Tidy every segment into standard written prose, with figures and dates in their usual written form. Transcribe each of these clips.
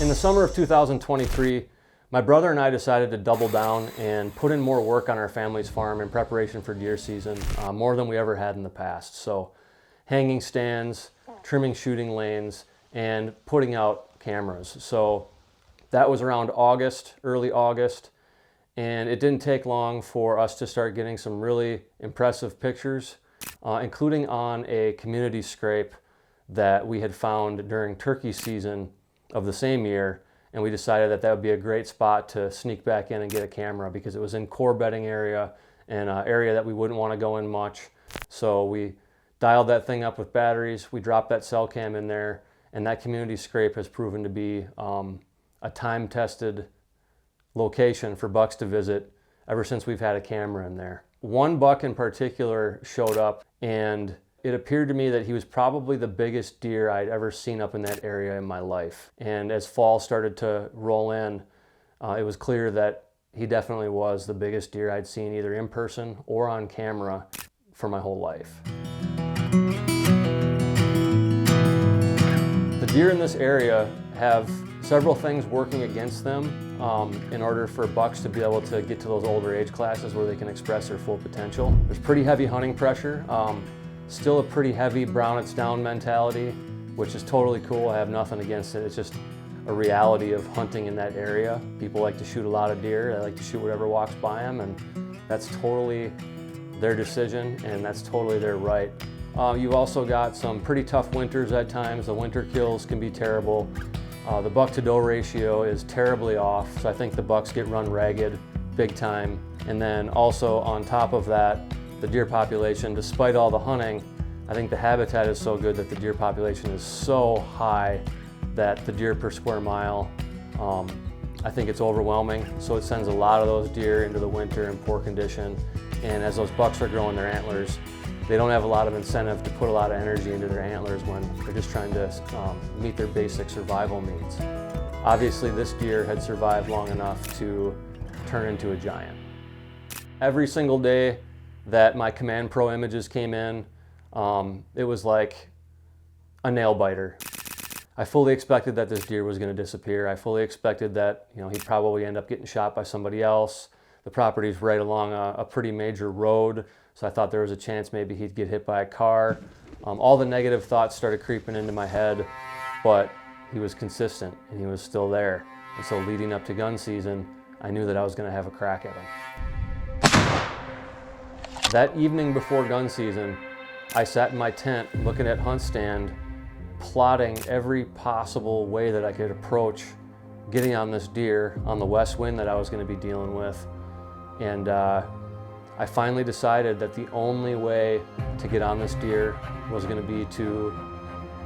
In the summer of 2023, my brother and I decided to double down and put in more work on our family's farm in preparation for deer season, more than we ever had in the past. So hanging stands, trimming shooting lanes, and putting out cameras. So that was around August, early August, and it didn't take long for us to start getting some really impressive pictures, including on a community scrape that we had found during turkey season of the same year, and we decided that that would be a great spot to sneak back in and get a camera because it was in core bedding area and an area that we wouldn't want to go in much. So we dialed that thing up with batteries, we dropped that cell cam in there, and that community scrape has proven to be a time-tested location for bucks to visit ever since we've had a camera in there. One buck in particular showed up, and it appeared to me that he was probably the biggest deer I'd ever seen up in that area in my life. And as fall started to roll in, it was clear that he definitely was the biggest deer I'd seen either in person or on camera for my whole life. The deer in this area have several things working against them in order for bucks to be able to get to those older age classes where they can express their full potential. There's pretty heavy hunting pressure. Still a pretty heavy brown it's down mentality, which is totally cool. I have nothing against it. It's just a reality of hunting in that area. People like to shoot a lot of deer. They like to shoot whatever walks by them, and that's totally their decision, and that's totally their right. You've also got some pretty tough winters at times. The winter kills can be terrible. The buck to doe ratio is terribly off, so I think the bucks get run ragged big time. And then also on top of that, the deer population, despite all the hunting, I think the habitat is so good that the deer population is so high that the deer per square mile, I think it's overwhelming. So it sends a lot of those deer into the winter in poor condition. And as those bucks are growing their antlers, they don't have a lot of incentive to put a lot of energy into their antlers when they're just trying to meet their basic survival needs. Obviously, this deer had survived long enough to turn into a giant. Every single day that my Command Pro images came in, it was like a nail biter. I fully expected that this deer was going to disappear. I fully expected that he'd probably end up getting shot by somebody else. The property's right along a pretty major road, so I thought there was a chance maybe he'd get hit by a car. All the negative thoughts started creeping into my head, but he was consistent and he was still there. And so leading up to gun season, I knew that I was going to have a crack at him. That evening before gun season, I sat in my tent looking at HuntStand, plotting every possible way that I could approach getting on this deer on the west wind that I was going to be dealing with. And I finally decided that the only way to get on this deer was going to be to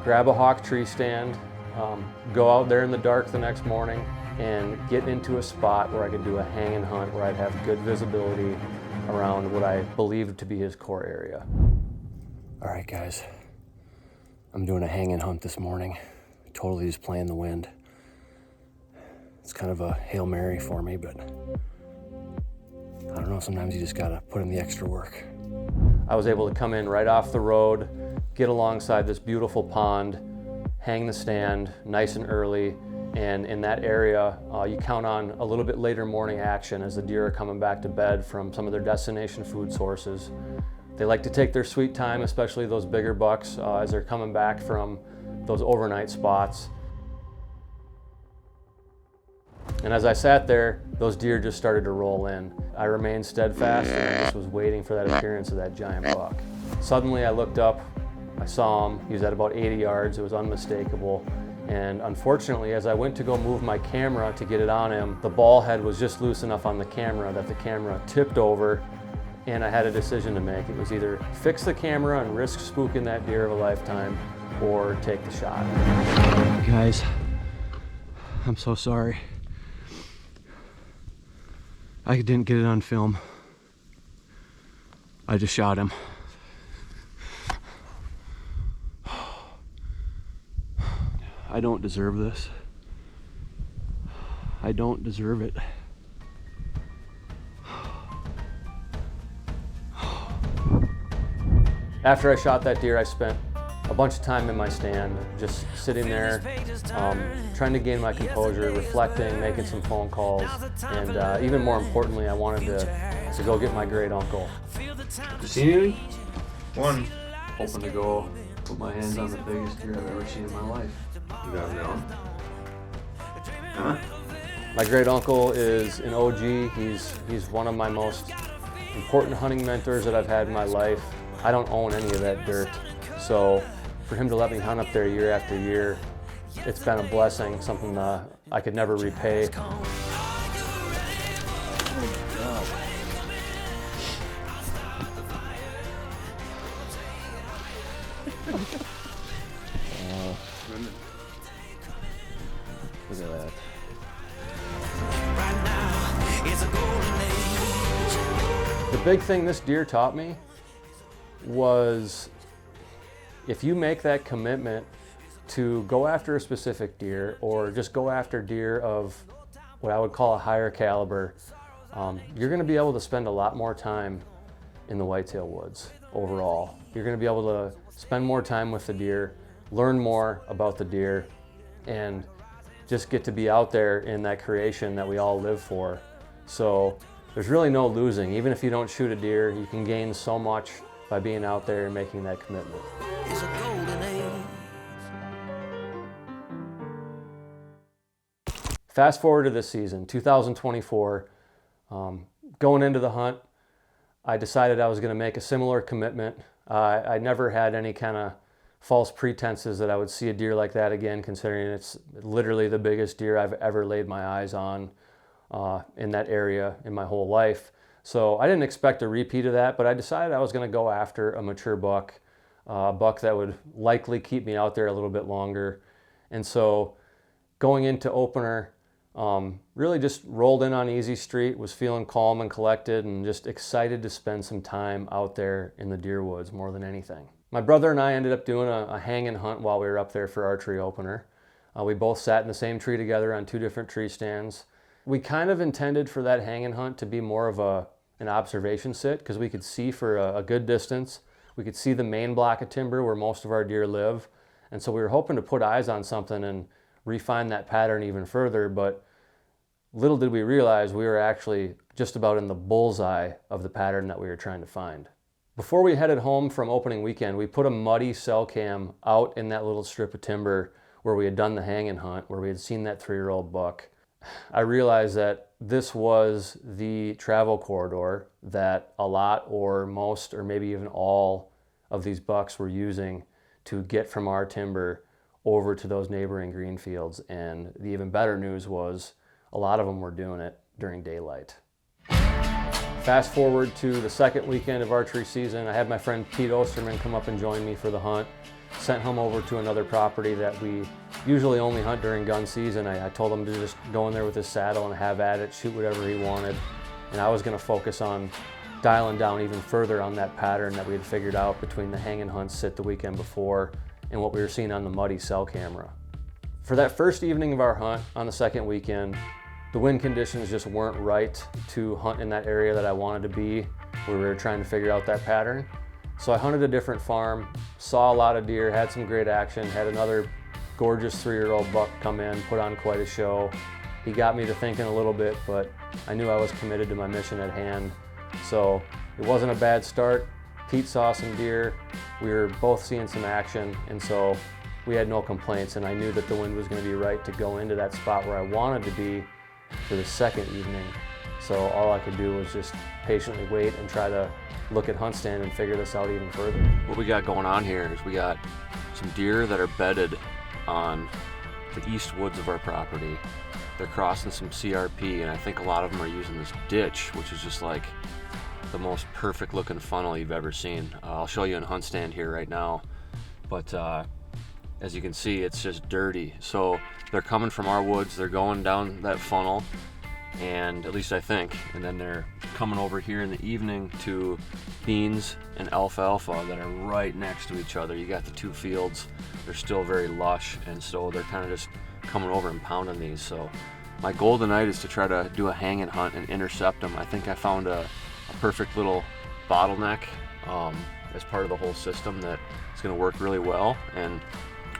grab a hawk tree stand, go out there in the dark the next morning, and get into a spot where I could do a hang and hunt, where I'd have good visibility around what I believed to be his core area. All right, guys, I'm doing a hang and hunt this morning. Totally just playing the wind. It's kind of a Hail Mary for me, but I don't know, sometimes you just gotta put in the extra work. I was able to come in right off the road, get alongside this beautiful pond, hang the stand nice and early, and in that area, you count on a little bit later morning action as the deer are coming back to bed from some of their destination food sources. They like to take their sweet time, especially those bigger bucks, as they're coming back from those overnight spots. And as I sat there, those deer just started to roll in. I remained steadfast and I just was waiting for that appearance of that giant buck. Suddenly I looked up, I saw him, he was at about 80 yards, it was unmistakable. And unfortunately, as I went to go move my camera to get it on him, the ball head was just loose enough on the camera that the camera tipped over, and I had a decision to make. It was either fix the camera and risk spooking that deer of a lifetime, or take the shot. Guys, I'm so sorry. I didn't get it on film. I just shot him. I don't deserve this. I don't deserve it. After I shot that deer, I spent a bunch of time in my stand, just sitting there, trying to gain my composure, reflecting, making some phone calls, and even more importantly, I wanted to go get my great uncle. You seen anything? One. Hoping to go put my hands on the biggest deer I've ever seen in my life. You got it on? Huh? My great uncle is an OG. He's one of my most important hunting mentors that I've had in my life. I don't own any of that dirt, so for him to let me hunt up there year after year, it's been a blessing, something I could never repay. Look at that. The big thing this deer taught me was if you make that commitment to go after a specific deer or just go after deer of what I would call a higher caliber, you're going to be able to spend a lot more time in the whitetail woods overall. You're going to be able to spend more time with the deer, learn more about the deer, and just get to be out there in that creation that we all live for. So there's really no losing. Even if you don't shoot a deer, you can gain so much by being out there and making that commitment. Fast forward to this season, 2024. Going into the hunt, I decided I was going to make a similar commitment. I never had any kind of false pretenses that I would see a deer like that again, considering it's literally the biggest deer I've ever laid my eyes on in that area in my whole life. So I didn't expect a repeat of that, but I decided I was going to go after a mature buck, a buck that would likely keep me out there a little bit longer. And so going into opener, really just rolled in on Easy Street, was feeling calm and collected and just excited to spend some time out there in the deer woods more than anything. My brother and I ended up doing a hang and hunt while we were up there for archery opener. We both sat in the same tree together on 2 different tree stands. We kind of intended for that hang and hunt to be more of an observation sit because we could see for a good distance. We could see the main block of timber where most of our deer live. And so we were hoping to put eyes on something and refine that pattern even further, but little did we realize we were actually just about in the bullseye of the pattern that we were trying to find. Before we headed home from opening weekend, we put a muddy cell cam out in that little strip of timber where we had done the hang and hunt, where we had seen that 3-year-old buck. I realized that this was the travel corridor that a lot or most or maybe even all of these bucks were using to get from our timber over to those neighboring green fields. And the even better news was a lot of them were doing it during daylight. Fast forward to the second weekend of archery season, I had my friend Pete Osterman come up and join me for the hunt. Sent him over to another property that we usually only hunt during gun season. I told him to just go in there with his saddle and have at it, shoot whatever he wanted. And I was going to focus on dialing down even further on that pattern that we had figured out between the hang and hunt sit the weekend before and what we were seeing on the muddy cell camera. For that first evening of our hunt on the second weekend, the wind conditions just weren't right to hunt in that area that I wanted to be, where we were trying to figure out that pattern. So I hunted a different farm, saw a lot of deer, had some great action, had another gorgeous 3-year-old buck come in, put on quite a show. He got me to thinking a little bit, but I knew I was committed to my mission at hand. So it wasn't a bad start. Pete saw some deer, we were both seeing some action, and so we had no complaints, and I knew that the wind was going to be right to go into that spot where I wanted to be for the second evening. So all I could do was just patiently wait and try to look at HuntStand and figure this out even further. What we got going on here is we got some deer that are bedded on the east woods of our property. They're crossing some CRP, and I think a lot of them are using this ditch, which is just like the most perfect looking funnel you've ever seen. I'll show you in HuntStand here right now, but as you can see, it's just dirty. So they're coming from our woods, they're going down that funnel, and at least I think, and then they're coming over here in the evening to beans and alfalfa that are right next to each other. You got the 2 fields, they're still very lush, and so they're kind of just coming over and pounding these. So my goal tonight is to try to do a hang and hunt and intercept them. I think I found a perfect little bottleneck. as part of the whole system that it's going to work really well. And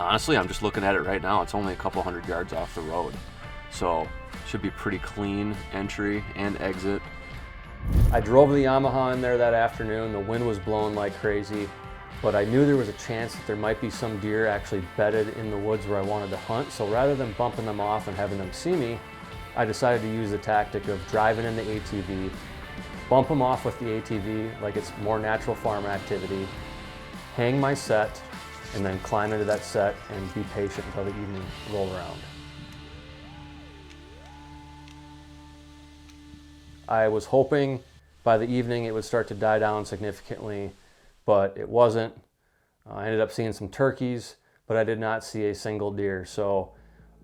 honestly, I'm just looking at it right now. It's only a couple 100 yards off the road. So should be pretty clean entry and exit. I drove the Yamaha in there that afternoon. The wind was blowing like crazy, but I knew there was a chance that there might be some deer actually bedded in the woods where I wanted to hunt. So rather than bumping them off and having them see me, I decided to use the tactic of driving in the ATV, bump them off with the ATV like it's more natural farm activity, hang my set, and then climb into that set and be patient until the evening roll around. I was hoping by the evening it would start to die down significantly, but it wasn't. I ended up seeing some turkeys, but I did not see a single deer. So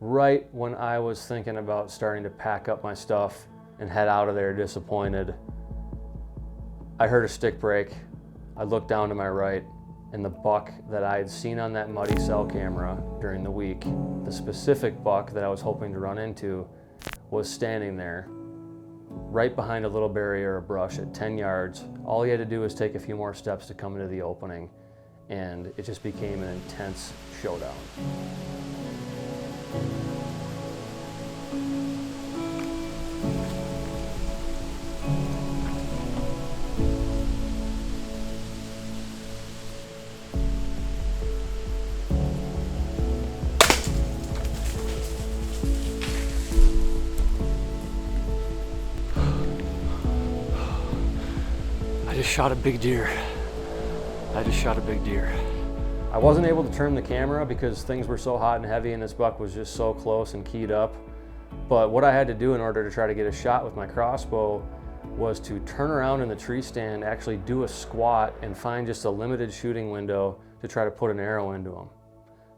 right when I was thinking about starting to pack up my stuff and head out of there disappointed, I heard a stick break. I looked down to my right, and the buck that I had seen on that muddy cell camera during the week, the specific buck that I was hoping to run into, was standing there right behind a little barrier of brush at 10 yards. All he had to do was take a few more steps to come into the opening, and it just became an intense showdown. I just shot a big deer. I wasn't able to turn the camera because things were so hot and heavy and this buck was just so close and keyed up. But what I had to do in order to try to get a shot with my crossbow was to turn around in the tree stand, actually do a squat and find just a limited shooting window to try to put an arrow into him.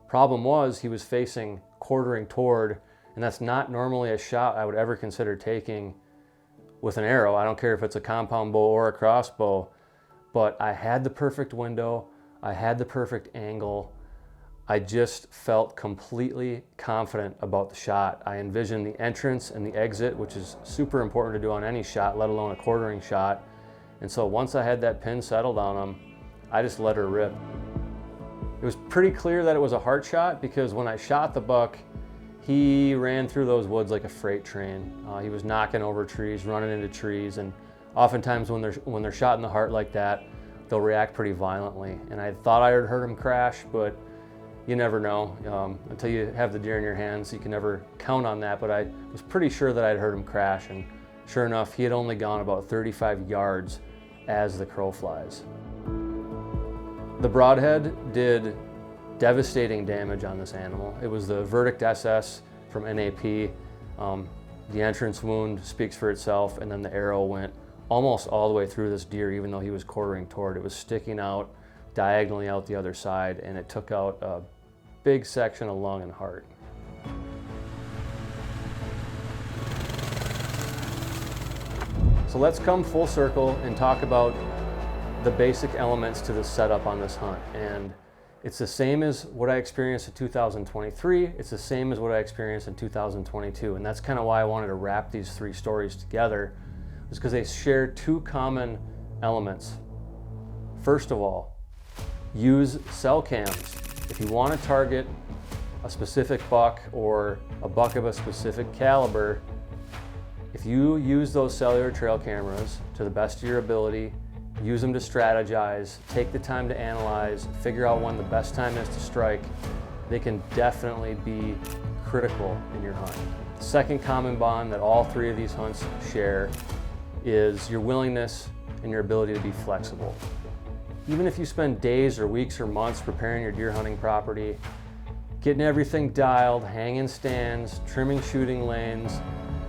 Problem was, he was facing quartering toward, and that's not normally a shot I would ever consider taking with an arrow. I don't care if it's a compound bow or a crossbow, but I had the perfect window, I had the perfect angle. I just felt completely confident about the shot. I envisioned the entrance and the exit, which is super important to do on any shot, let alone a quartering shot. And so once I had that pin settled on him, I just let her rip. It was pretty clear that it was a heart shot because when I shot the buck, he ran through those woods like a freight train. He was knocking over trees, running into trees, and oftentimes when they're shot in the heart like that, they'll react pretty violently. And I thought I had heard him crash, but you never know. Until you have the deer in your hands, you can never count on that, but I was pretty sure that I'd heard him crash, and sure enough, he had only gone about 35 yards as the crow flies. The broadhead did devastating damage on this animal. It was the Verdict SS from NAP. The entrance wound speaks for itself, and then the arrow went almost all the way through this deer, even though he was quartering toward. It was sticking out diagonally out the other side, and it took out a big section of lung and heart. So let's come full circle and talk about the basic elements to the setup on this hunt. And it's the same as what I experienced in 2023. It's the same as what I experienced in 2022. And that's kind of why I wanted to wrap these three stories together, is because they share two common elements. First of all, use cell cams. If you want to target a specific buck or a buck of a specific caliber, if you use those cellular trail cameras to the best of your ability, use them to strategize, take the time to analyze, figure out when the best time is to strike, they can definitely be critical in your hunt. The second common bond that all three of these hunts share is your willingness and your ability to be flexible. Even if you spend days or weeks or months preparing your deer hunting property, getting everything dialed, hanging stands, trimming shooting lanes,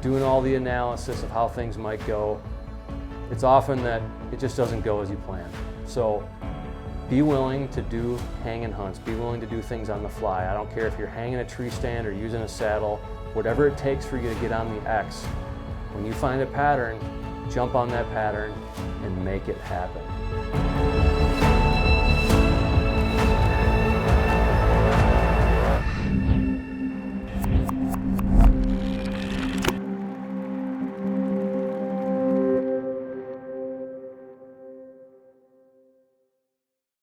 doing all the analysis of how things might go, it's often that it just doesn't go as you planned. So be willing to do hanging hunts, be willing to do things on the fly. I don't care if you're hanging a tree stand or using a saddle, whatever it takes for you to get on the X. When you find a pattern, jump on that pattern and make it happen.